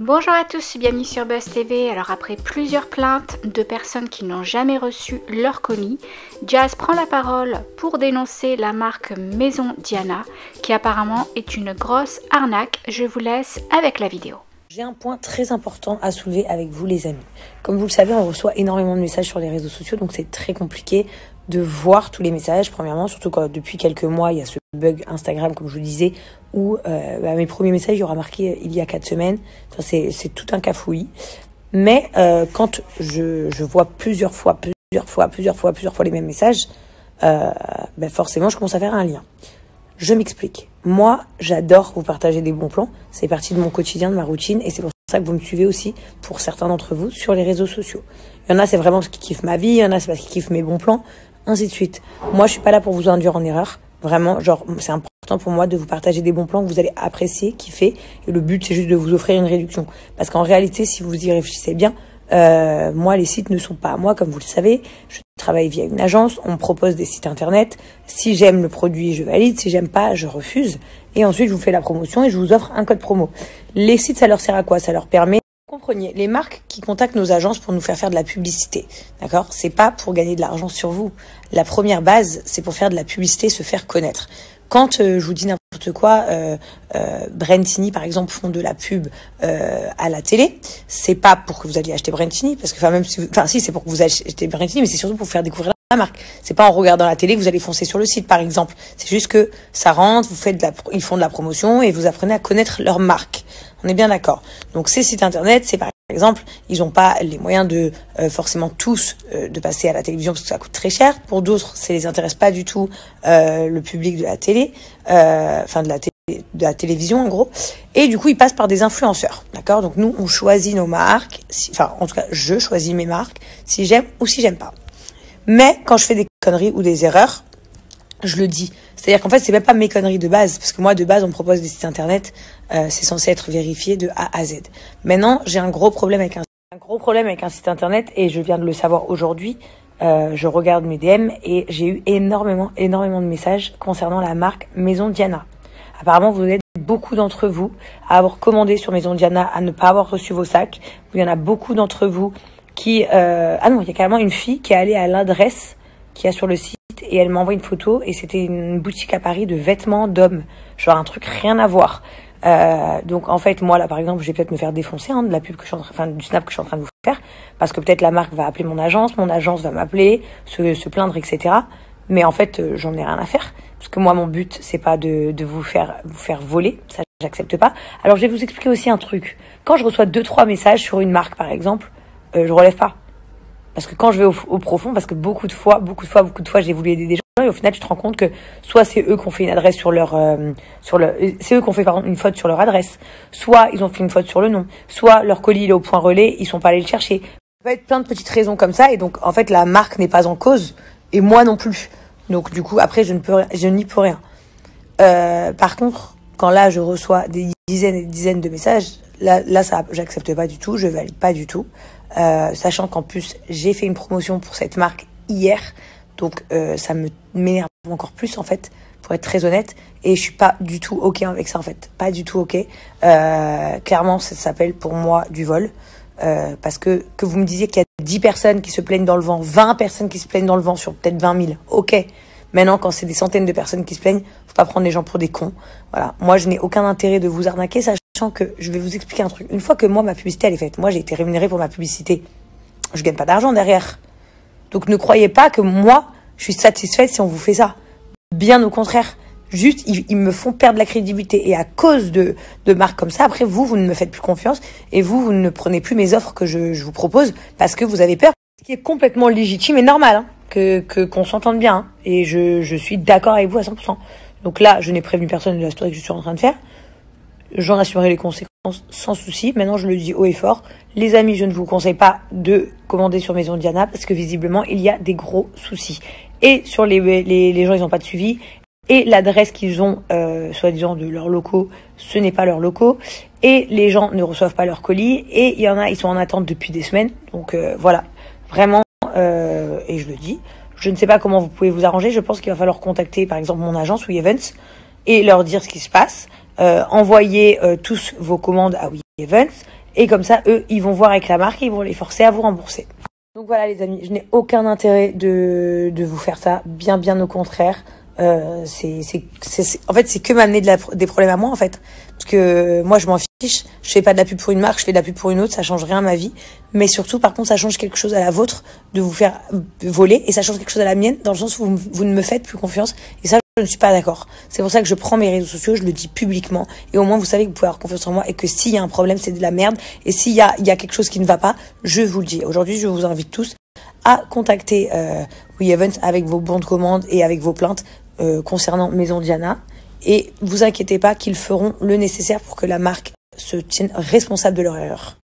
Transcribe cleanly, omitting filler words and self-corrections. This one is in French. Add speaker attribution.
Speaker 1: Bonjour à tous, bienvenue sur Buzz TV. Alors après plusieurs plaintes de personnes qui n'ont jamais reçu leur colis, Jazz prend la parole pour dénoncer la marque Maison Diana qui apparemment est une grosse arnaque. Je vous laisse avec la vidéo.
Speaker 2: J'ai un point très important à soulever avec vous les amis. Comme vous le savez, on reçoit énormément de messages sur les réseaux sociaux, donc c'est très compliqué de voir tous les messages, premièrement, surtout quand depuis quelques mois, il y a ce bug Instagram, comme je vous disais, où mes premiers messages, il y aura marqué il y a 4 semaines. Enfin, c'est tout un cafouillis. Mais quand je vois plusieurs fois les mêmes messages, forcément, je commence à faire un lien. Je m'explique. Moi, j'adore vous partager des bons plans. C'est partie de mon quotidien, de ma routine. Et c'est pour ça que vous me suivez aussi, pour certains d'entre vous, sur les réseaux sociaux. Il y en a, c'est vraiment parce qu'ils kiffent ma vie. Il y en a, c'est parce qu'ils kiffent mes bons plans. Ainsi de suite. Moi, je suis pas là pour vous induire en erreur. Vraiment, genre, c'est important pour moi de vous partager des bons plans que vous allez apprécier, kiffer. Et le but, c'est juste de vous offrir une réduction. Parce qu'en réalité, si vous y réfléchissez bien, moi, les sites ne sont pas à moi, comme vous le savez. Je travaille via une agence, on me propose des sites internet. Si j'aime le produit, je valide. Si j'aime pas, je refuse. Et ensuite, je vous fais la promotion et je vous offre un code promo. Les sites, ça leur sert à quoi? Ça leur permet... Comprenez, les marques qui contactent nos agences pour nous faire de la publicité, d'accord? C'est pas pour gagner de l'argent sur vous. La première base, c'est pour faire de la publicité, se faire connaître. Quand je vous dis n'importe quoi, Brentini par exemple font de la pub à la télé, c'est pas pour que vous alliez acheter Brentini, parce que même si c'est pour que vous achetez Brentini, mais c'est surtout pour faire découvrir la marque. C'est pas en regardant la télé que vous allez foncer sur le site par exemple. C'est juste que ça rentre, ils font de la promotion et vous apprenez à connaître leur marque. On est bien d'accord. Donc ces sites internet, c'est par exemple, ils n'ont pas les moyens de forcément tous de passer à la télévision parce que ça coûte très cher. Pour d'autres, ça les intéresse pas du tout le public de la télé, de la télévision en gros. Et du coup, ils passent par des influenceurs, d'accord? Donc nous, on choisit nos marques. En tout cas, je choisis mes marques si j'aime ou si j'aime pas. Mais quand je fais des conneries ou des erreurs, je le dis. C'est-à-dire qu'en fait, c'est même pas mes conneries de base. Parce que moi, de base, on me propose des sites internet. C'est censé être vérifié de A à Z. Maintenant, j'ai un gros problème avec un site internet. Et je viens de le savoir aujourd'hui. Je regarde mes DM et j'ai eu énormément de messages concernant la marque Maison Diana. Apparemment, vous êtes beaucoup d'entre vous à avoir commandé sur Maison Diana, à ne pas avoir reçu vos sacs. Il y en a beaucoup d'entre vous qui... Ah non, il y a carrément une fille qui est allée à l'adresse qu'il y a sur le site. Et elle m'envoie une photo et c'était une boutique à Paris de vêtements d'hommes. Genre un truc rien à voir. Donc en fait, moi là par exemple, je vais peut-être me faire défoncer de la pub que du snap que je suis en train de vous faire. Parce que peut-être la marque va appeler mon agence va m'appeler, se plaindre, etc. Mais en fait, j'en ai rien à faire. Parce que moi, mon but, c'est pas de vous faire voler. Ça, j'accepte pas. Alors je vais vous expliquer aussi un truc. Quand je reçois 2-3 messages sur une marque par exemple, je relève pas. Parce que quand je vais au profond, parce que beaucoup de fois, j'ai voulu aider des gens et au final, tu te rends compte que soit c'est eux qui ont fait une adresse c'est eux qui ont fait une faute sur leur adresse, soit ils ont fait une faute sur le nom, soit leur colis il est au point relais, ils sont pas allés le chercher. Ça peut être plein de petites raisons comme ça et donc en fait la marque n'est pas en cause et moi non plus. Donc du coup après je n'y peux rien. Par contre, quand là je reçois des dizaines et des dizaines de messages, là ça j'accepte pas du tout, je valide pas du tout. Sachant qu'en plus j'ai fait une promotion pour cette marque hier, donc ça m'énerve encore plus en fait, pour être très honnête, et je suis pas du tout ok avec ça en fait, pas du tout ok. Clairement ça s'appelle pour moi du vol, parce que vous me disiez qu'il y a 10 personnes qui se plaignent dans le vent, 20 personnes qui se plaignent dans le vent sur peut-être 20 000, ok. Maintenant, quand c'est des centaines de personnes qui se plaignent, faut pas prendre les gens pour des cons. Voilà. Moi, je n'ai aucun intérêt de vous arnaquer, sachant que je vais vous expliquer un truc. Une fois que moi, ma publicité, elle est faite. Moi, j'ai été rémunérée pour ma publicité. Je gagne pas d'argent derrière. Donc, ne croyez pas que moi, je suis satisfaite si on vous fait ça. Bien au contraire. Juste, ils me font perdre la crédibilité. Et à cause de marques comme ça, après, vous ne me faites plus confiance. Et vous ne prenez plus mes offres que je vous propose parce que vous avez peur. Ce qui est complètement légitime et normal, hein. Qu'on s'entende bien, hein. Et je suis d'accord avec vous à 100%. Donc là, je n'ai prévenu personne de la story que je suis en train de faire. J'en assumerai les conséquences sans souci. Maintenant, je le dis haut et fort. Les amis, je ne vous conseille pas de commander sur Maison Diana parce que visiblement, il y a des gros soucis. Et sur les gens, ils n'ont pas de suivi. Et l'adresse qu'ils ont, soi-disant, de leurs locaux, ce n'est pas leurs locaux. Et les gens ne reçoivent pas leurs colis. Et il y en a, ils sont en attente depuis des semaines. Donc voilà, vraiment... et je le dis, je ne sais pas comment vous pouvez vous arranger. Je pense qu'il va falloir contacter par exemple mon agence WeEvents et leur dire ce qui se passe. Envoyer tous vos commandes à WeEvents Et comme ça, eux, ils vont voir avec la marque et ils vont les forcer à vous rembourser. Donc voilà les amis, je n'ai aucun intérêt de vous faire ça, bien au contraire. En fait, c'est que m'amener des problèmes à moi en fait. Parce que moi je m'en fiche, je fais pas de la pub pour une marque, je fais de la pub pour une autre, ça change rien à ma vie. Mais surtout par contre ça change quelque chose à la vôtre de vous faire voler, et ça change quelque chose à la mienne dans le sens où vous ne me faites plus confiance, et ça je ne suis pas d'accord. C'est pour ça que je prends mes réseaux sociaux, je le dis publiquement, et au moins vous savez que vous pouvez avoir confiance en moi, et que s'il y a un problème c'est de la merde, et il y a quelque chose qui ne va pas, je vous le dis. Aujourd'hui je vous invite tous à contacter WeEvents avec vos bons de commande et avec vos plaintes concernant Maison Diana, et vous inquiétez pas qu'ils feront le nécessaire pour que la marque se tienne responsable de leur erreur.